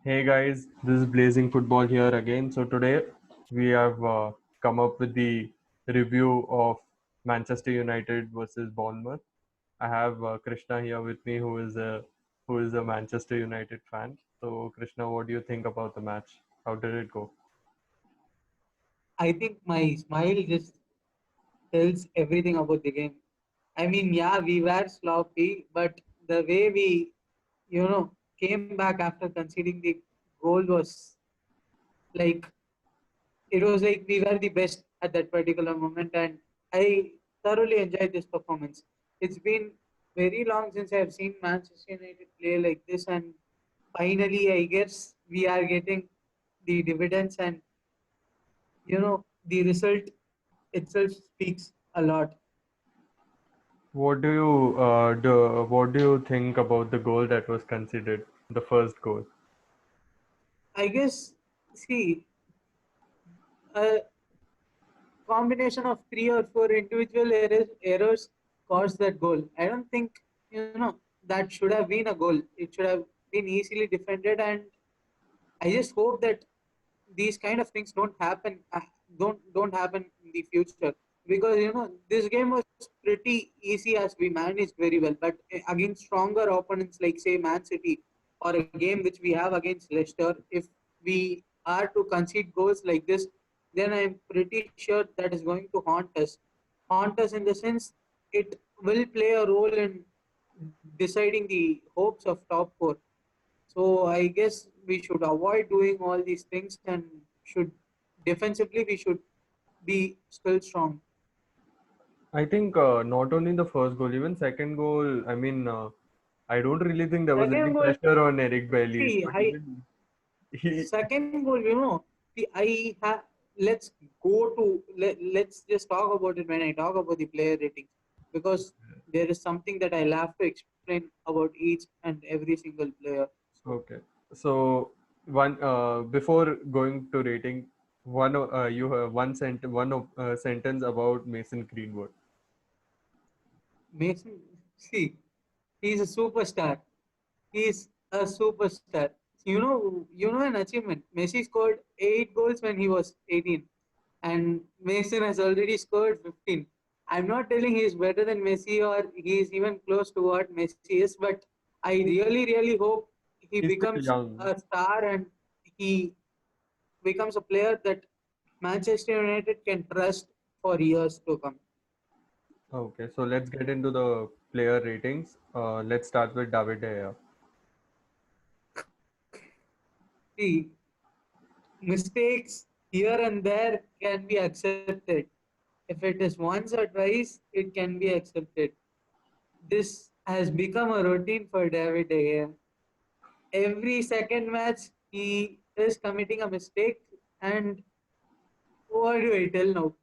Hey guys, this is Blazing Football here again. So today we have come up with the review of Manchester United versus Bournemouth. I have Krishna here with me, who is a Manchester United fan. So Krishna, what do you think about the match? How did it go? I think my smile just tells everything about the game. I mean, yeah, we were sloppy, but the way we, came back after conceding the goal was like it was like we were the best at that particular moment, and I thoroughly enjoyed this performance. It's been very long since I've seen Manchester United play like this, and finally, I guess we are getting the dividends, and the result itself speaks a lot. What do you think about the goal that was conceded, the first goal? I guess, see, a combination of three or four individual errors caused that goal. I don't think, that should have been a goal. It should have been easily defended, and I just hope that these kind of things don't happen in the future, because this game was pretty easy as we managed very well, but against stronger opponents like say Man City, or a game which we have against Leicester, if we are to concede goals like this, then I'm pretty sure that is going to haunt us in the sense it will play a role in deciding the hopes of top four. So I guess we should avoid doing all these things, and should defensively we should be still strong. I think not only the first goal, even second goal. I don't really think there was Second any goal, pressure on Eric Bailly, see, but even he, second goal, see, let's let's just talk about it when I talk about the player ratings, because there is something that I'll have to explain about each and every single player. So okay. So one before going to rating, you have sentence about Mason Greenwood. Mason, see, he's a superstar. He's a superstar. You know an achievement. Messi scored 8 goals when he was 18, and Mason has already scored 15. I'm not telling he's better than Messi or he's even close to what Messi is, but I really, really hope he He's still becomes young. a star, and he becomes a player that Manchester United can trust for years to come. Okay, so let's get into the player ratings. Let's start with David De Gea. See, mistakes here and there can be accepted. If it is once or twice, it can be accepted. This has become a routine for David De Gea. Every second match, he is committing a mistake, and what do I tell now?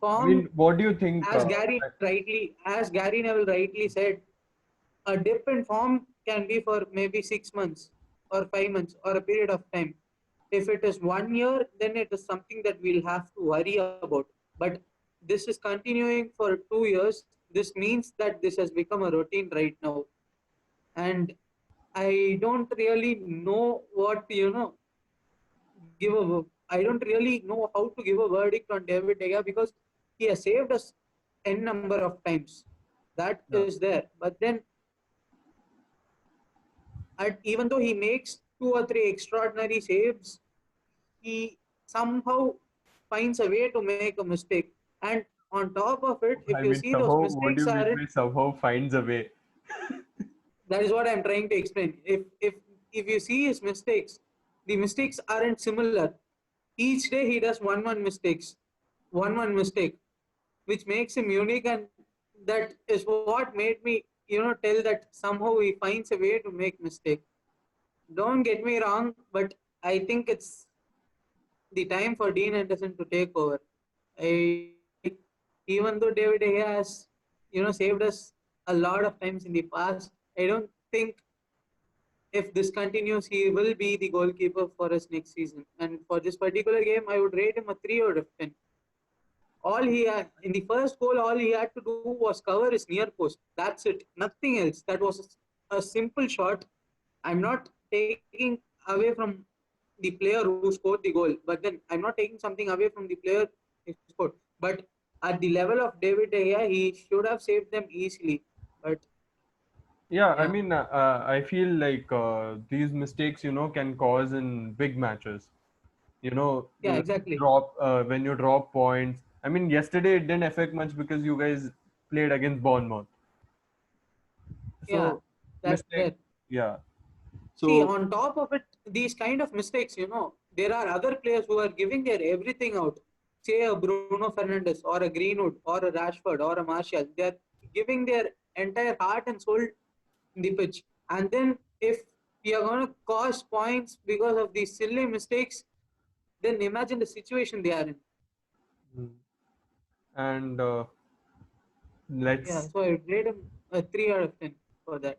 I Form, mean, what do you think? as Gary Neville rightly said, a dip in form can be for maybe 6 months or 5 months or a period of time. If it is 1 year, then it is something that we'll have to worry about. But this is continuing for 2 years. This means that this has become a routine right now. And I don't really know what, I don't really know how to give a verdict on David De Gea, because he has saved us n number of times. That Yeah. is there. But then, even though he makes two or three extraordinary saves, he somehow finds a way to make a mistake. And on top of it, if I you mean, see those somehow, what do mistakes you mean aren't, by somehow finds a way? that is what I'm trying to explain. If you see his mistakes, the mistakes aren't similar. Each day he does one mistake, which makes him unique, and that is what made me, tell that somehow he finds a way to make mistake. Don't get me wrong, but I think it's the time for Dean Anderson to take over. Even though David De Gea has, saved us a lot of times in the past, I don't think if this continues, he will be the goalkeeper for us next season. And for this particular game, I would rate him a 3 out of 10. All he had in the first goal, all he had to do was cover his near post. That's it, nothing else. That was a simple shot, I'm not taking away from the player who scored the goal, but then I'm not taking something away from the player who scored. But at the level of David De Gea, he should have saved them easily. But Yeah, I yeah, mean, I feel like these mistakes, can cause in big matches. You know, yeah, exactly. drop when you drop points. I mean, yesterday it didn't affect much because you guys played against Bournemouth. Yeah, So that's mistake, there. yeah. See, So on top of it, these kind of mistakes, there are other players who are giving their everything out. Say a Bruno Fernandes or a Greenwood or a Rashford or a Martial. They're giving their entire heart and soul in the pitch. And then if we are going to cause points because of these silly mistakes, then imagine the situation they are in. mm, and Yeah, let's so I rate him a 3 out of 10 for that.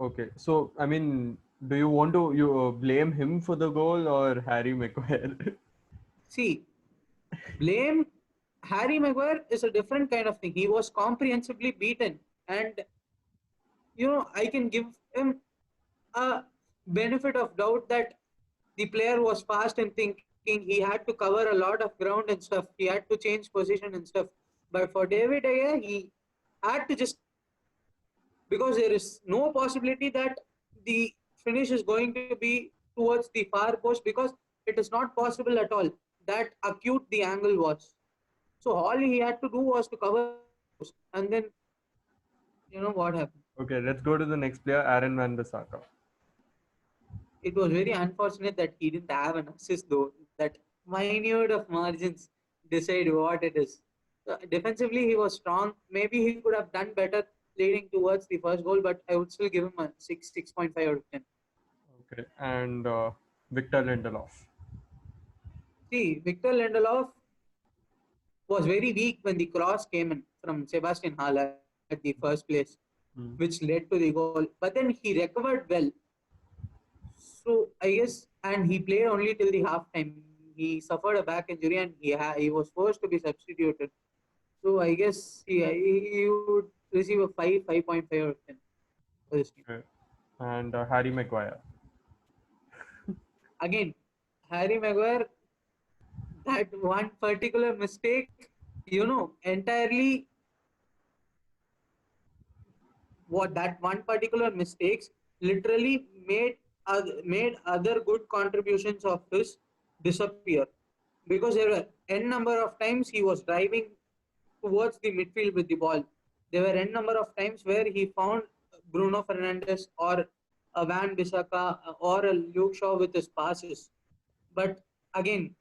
okay. So I mean, do you want to blame him for the goal or Harry Maguire? See, blame Harry Maguire is a different kind of thing. He was comprehensively beaten. And I can give him a benefit of doubt that the player was fast in thinking. He had to cover a lot of ground and stuff. He had to change position and stuff. But for David Aya, he had to just, because there is no possibility that the finish is going to be towards the far post, because it is not possible at all. That acute the angle was. So all he had to do was to cover the far post. And then, what happened? Okay, let's go to the next player, Aaron Van Bissaka. It was very unfortunate that he didn't have an assist, though. That minute of margins decide what it is. Defensively, he was strong. Maybe he could have done better leading towards the first goal, but I would still give him a 6.5 out of 10. Okay, and Victor Lindelof. See, Victor Lindelof was very weak when the cross came in from Sebastian Haller at the first place, which Mm, led to the goal. But then he recovered well. So I guess, and he played only till the half time. He suffered a back injury and he was forced to be substituted. So I guess he would receive a 5.5 out of 10 for this team. okay, and Harry Maguire. Again, Harry Maguire, that one particular mistake, entirely what that one particular mistakes literally made other good contributions of his disappear, because there were n number of times he was driving towards the midfield with the ball. There were n number of times where he found Bruno Fernandes or a Van Bissaka or a Luke Shaw with his passes. But again,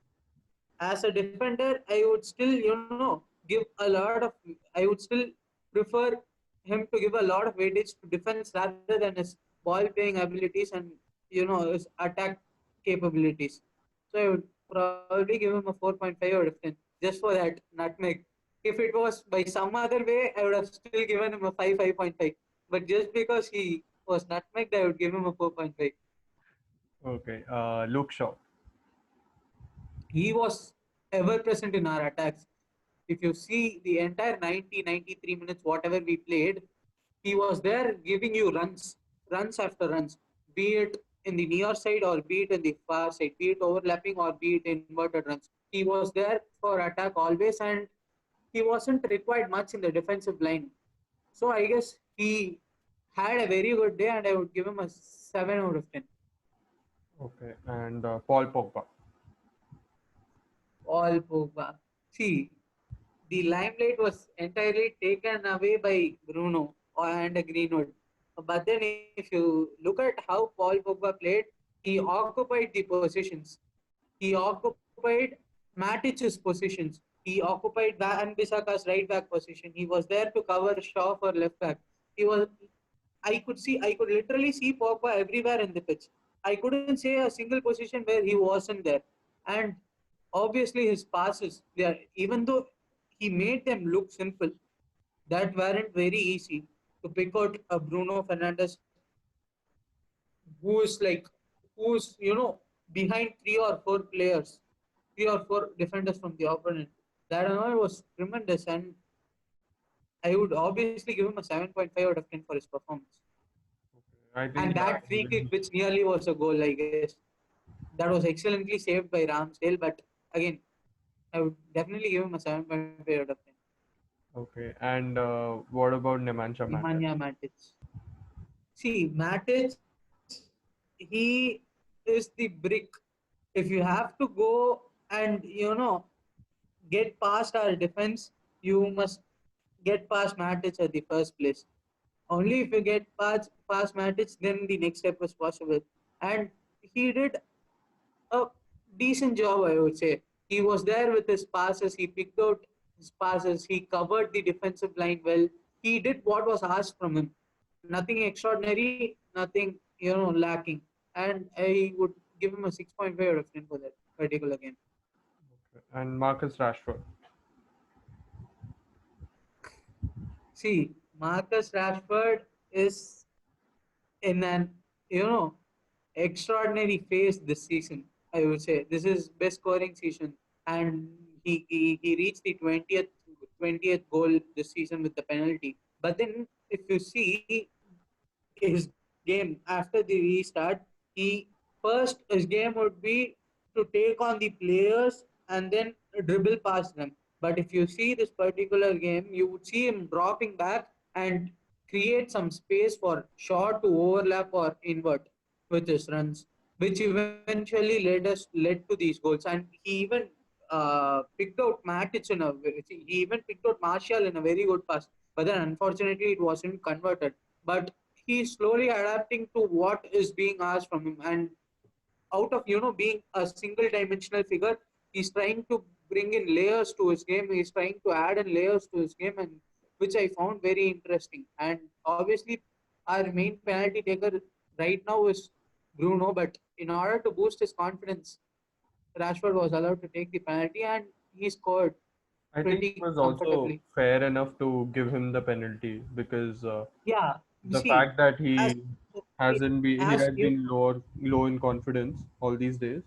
as a defender, I would still, give a lot of, I would still prefer him to give a lot of weightage to defense rather than his ball playing abilities and, his attack capabilities. So I would probably give him a 4.5 out of 10 just for that nutmeg. If it was by some other way, I would have still given him a 5.5. But just because he was nutmegged, I would give him a 4.5. Okay, Luke Shaw. He was ever present in our attacks. If you see the entire 90-93 minutes, whatever we played, he was there giving you runs after runs, be it in the near side or be it in the far side, be it overlapping or be it inverted runs. He was there for attack always, and he wasn't required much in the defensive line. So I guess he had a very good day, and I would give him a 7 out of 10. Okay, and Paul Pogba. All Pogba. See, the limelight was entirely taken away by Bruno and Greenwood. But then, if you look at how Paul Pogba played, he occupied the positions. He occupied Matic's positions. He occupied Van Bissaka's right back position. He was there to cover Shaw for left back. He was. I could literally see Pogba everywhere in the pitch. I couldn't say a single position where he wasn't there. And obviously his passes, even though he made them look simple, that weren't very easy to pick out a Bruno Fernandes who is like who's behind three or four defenders from the opponent. That alone was tremendous, and I would obviously give him a 7.5 out of 10 for his performance. I And think that free kick, even which nearly was a goal, I guess, that was excellently saved by Ramsdale. But again, I would definitely give him a 7.5 out of 10. okay. And what about Nemanja Matic? Nemanja Matic. See, Matic, he is the brick. If you have to go and get past our defense, you must get past Matic at the first place. Only if you get past Matic, then the next step was possible. And he did a decent job, I would say. He was there with his passes. He picked out his passes. He covered the defensive line well. He did what was asked from him. Nothing extraordinary, nothing lacking. And I would give him a 6.5 out of 10 for that particular game. And Marcus Rashford. See, Marcus Rashford is in an you know extraordinary phase this season. I would say this is best scoring season, and he reached the 20th goal this season with the penalty. But then, if you see his game after the restart, he first his game would be to take on the players and then dribble past them. But if you see this particular game, you would see him dropping back and create some space for short to overlap or invert with his runs, which eventually led to these goals. And he even picked out Matic he even picked out Martial in a very good pass, but then unfortunately it wasn't converted. But he's slowly adapting to what is being asked from him, and out of being a single dimensional figure, he's trying to bring in layers to his game. He's trying to add in layers to his game, and which I found very interesting. And obviously our main penalty taker right now is Bruno, but in order to boost his confidence, Rashford was allowed to take the penalty and he scored I think it pretty was comfortably. also fair enough to give him the penalty because Yeah, the see, fact that as he as has you been low in confidence all these days.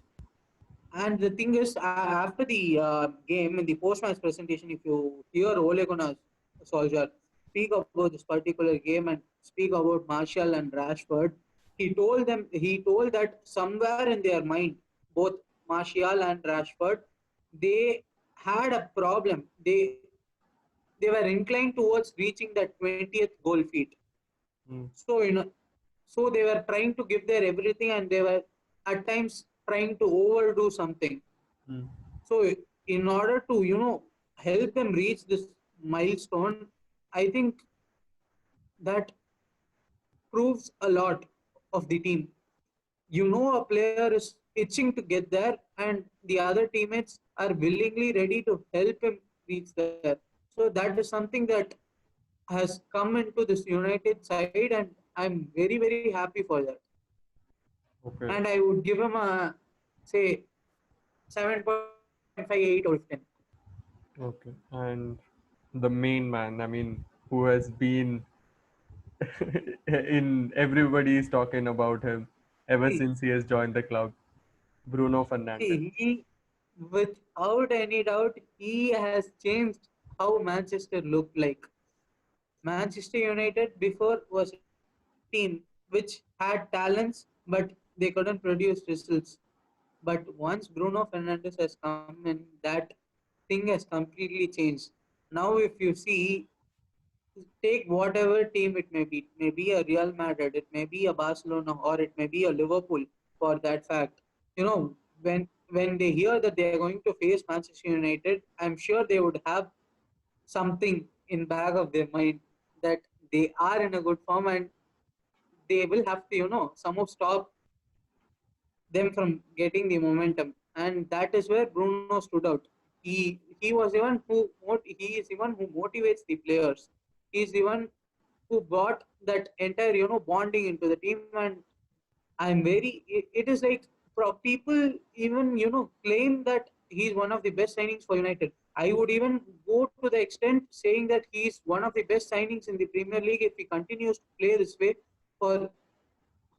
And the thing is, after the game, in the post-match presentation, if you hear Ole Gunnar Solskjaer speak about this particular game and speak about Martial and Rashford, he told that somewhere in their mind, both Martial and Rashford, they had a problem. They were inclined towards reaching that 20th goal feat. Mm, So so they were trying to give their everything, and they were at times trying to overdo something. mm. So in order to help them reach this milestone, I think that proves a lot of the team. A player is itching to get there, and the other teammates are willingly ready to help him reach there. So that is something that has come into this United side, and I'm very, very happy for that. And Okay, I would give him a, say, 7.58 out of 10. okay. And the main man, I mean, who has been in everybody's talking about him ever See, since he has joined the club, Bruno Fernandes. without any doubt, he has changed how Manchester looked like. Manchester United before was a team which had talents, but they couldn't produce results. But once Bruno Fernandes has come in, that thing has completely changed. Now, if you see, take whatever team it may be. It may be a Real Madrid, it may be a Barcelona, or it may be a Liverpool for that fact. When they hear that they are going to face Manchester United, I'm sure they would have something in back of their mind that they are in a good form, and they will have to somehow stop them from getting the momentum. And that is where Bruno stood out. He was the one he is the one who motivates the players. He is the one who brought that entire bonding into the team. And it is like people even claim that he's one of the best signings for United. I would even go to the extent saying that he's one of the best signings in the Premier League if he continues to play this way for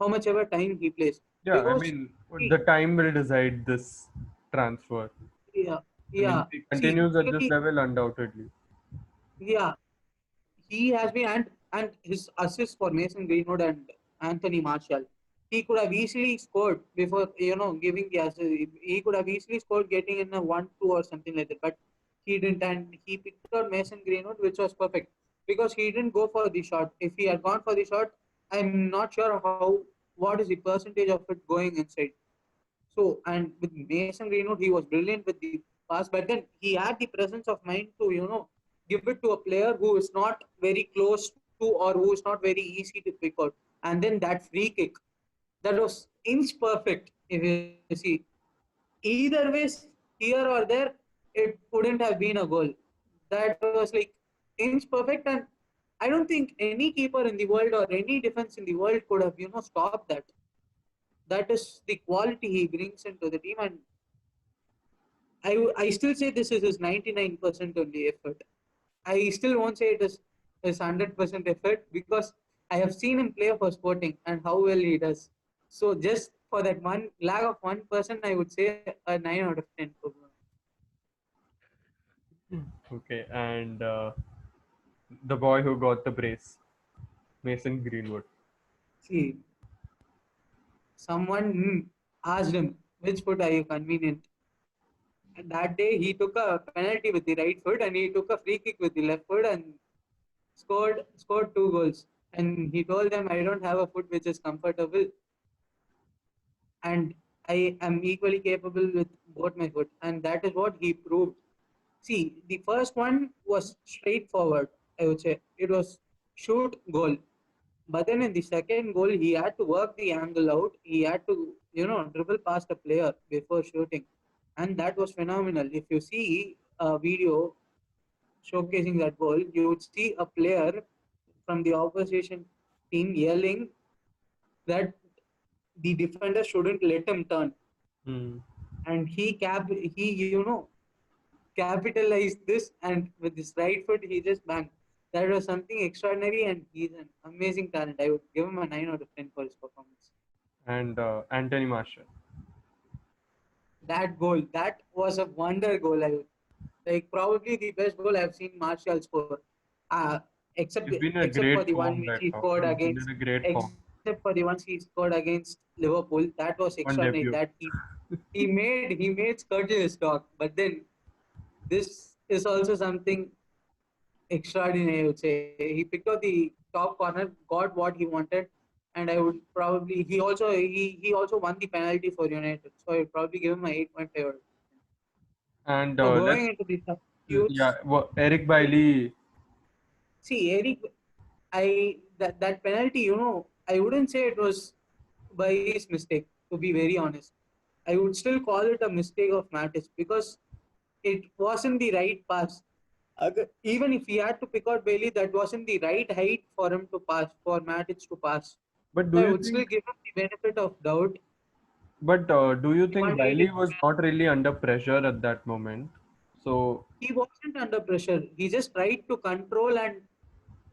how much ever time he plays. Yeah, I Because mean, the see, time will decide this transfer. yeah, I mean, yeah. if he See, continues at this level, undoubtedly. yeah, he has been, and his assist for Mason Greenwood and Anthony Martial. He could have easily scored before, giving the assist. He could have easily scored getting in a 1-2 or something like that. But he didn't, and he picked out Mason Greenwood, which was perfect because he didn't go for the shot. If he had gone for the shot, I'm not sure what is the percentage of it going inside. So, and with Mason Greenwood, he was brilliant with the pass, but then he had the presence of mind to, give it to a player who is not very close to or who is not very easy to pick out. And then that free kick, that was inch perfect. If you see, either ways, here or there, it wouldn't have been a goal. That was like inch perfect, and I don't think any keeper in the world or any defense in the world could have, stopped that. That is the quality he brings into the team, and I still say this is his 99% only effort. I still won't say it is his 100% effort because I have seen him play for Sporting and how well he does. So just for that one lag of 1%, I would say a 9 out of 10 for Bruno. Okay, and the boy who got the brace, Mason Greenwood. See, someone asked him, which foot are you convenient? And that day he took a penalty with the right foot and he took a free kick with the left foot and scored 2 goals. And he told them, I don't have a foot which is comfortable, and I am equally capable with both my foot. And that is what he proved. See, the first one was straightforward, I would say. It was shoot, goal. But then in the second goal, he had to work the angle out. He had to, dribble past a player before shooting. And that was phenomenal. If you see a video showcasing that goal, you would see a player from the opposition team yelling that the defender shouldn't let him turn. Hmm. And he capitalized this, and with his right foot he just banged. That was something extraordinary, and he's an amazing talent. I would give him a 9 out of 10 for his performance. And Anthony Martial. That goal, that was a wonder goal. I would like probably the best goal I've seen Martial score. uh except He's been in a except for great the one form which right he now. scored He's been against in a great form. except for the ones he scored against Liverpool. That was On extraordinary. debut. That he made Scourge's talk. But then this is also something extraordinary, I would say. He picked out the top corner, got what he wanted, and I would probably he also won the penalty for United. So I would probably give him a 8.5. And So going let's, into the substitutes, yeah, Eric Bailey. see Eric, that penalty, I wouldn't say it was by his mistake. To be very honest, I would still call it a mistake of Mattis because it wasn't the right pass. Even if he had to pick out Bailey, that wasn't the right height for him to pass, for Matic to pass. But So do I you would still think? give him the benefit of doubt. Do you The think one he did, Bailey was not really under pressure at that moment? So, he wasn't under pressure. He just tried to control, and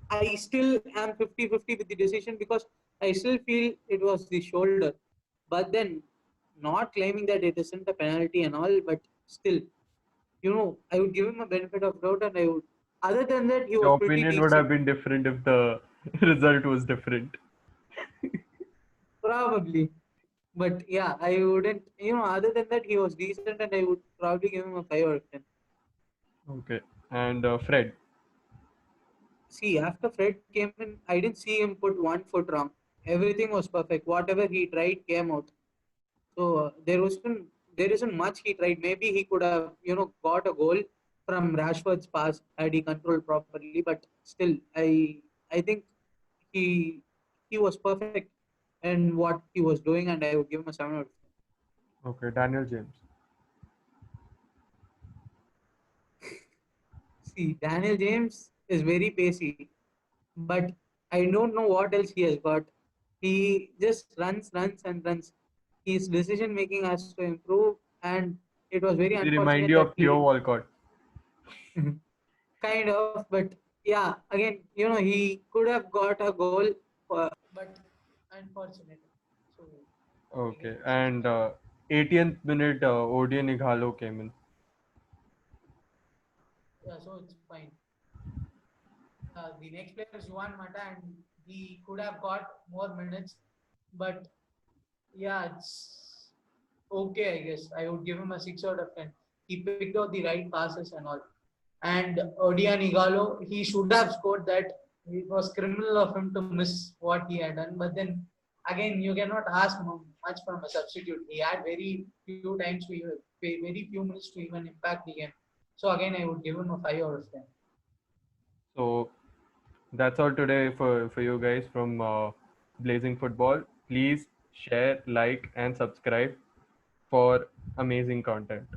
I still am 50-50 with the decision because I still feel it was the shoulder. But then, not claiming that it isn't a penalty and all, but still, I would give him a benefit of doubt, and I would. Other than that, he was your pretty opinion would have decent. been different if the result was different. Probably. But yeah, I wouldn't, other than that, he was decent, and I would probably give him a 5 out of 10. Okay. And Fred. See, after Fred came in, I didn't see him put one foot wrong. Everything was perfect. Whatever he tried came out. So there isn't much he tried. Maybe he could have, got a goal from Rashford's pass had he controlled properly. But still, I think he he was perfect in what he was doing, and I would give him a 7 out of 10. Okay. Daniel James. See, Daniel James is very pacey, but I don't know what else he has got. He just runs, and runs. His decision making has to improve, and it was very They remind unfortunate you that of Theo he Walcott. kind of, but yeah, again, he could have got a goal, but unfortunate. So I guess Okay. that's And 80th minute, Odion Ighalo came in. yeah. So it's fine. The next player is Juan Mata, and He could have got more minutes, but yeah, it's okay. I guess I would give him a 6 out of 10. He picked out the right passes and all. And Odion Igalo, he should have scored that. It was criminal of him to miss what he had done. But then again, you cannot ask much from a substitute. He had very few times to even, very few minutes to even impact the game. So again, I would give him a 5 out of 10. So that's all today for you guys from Blazing Football. Please share, like, and subscribe for amazing content.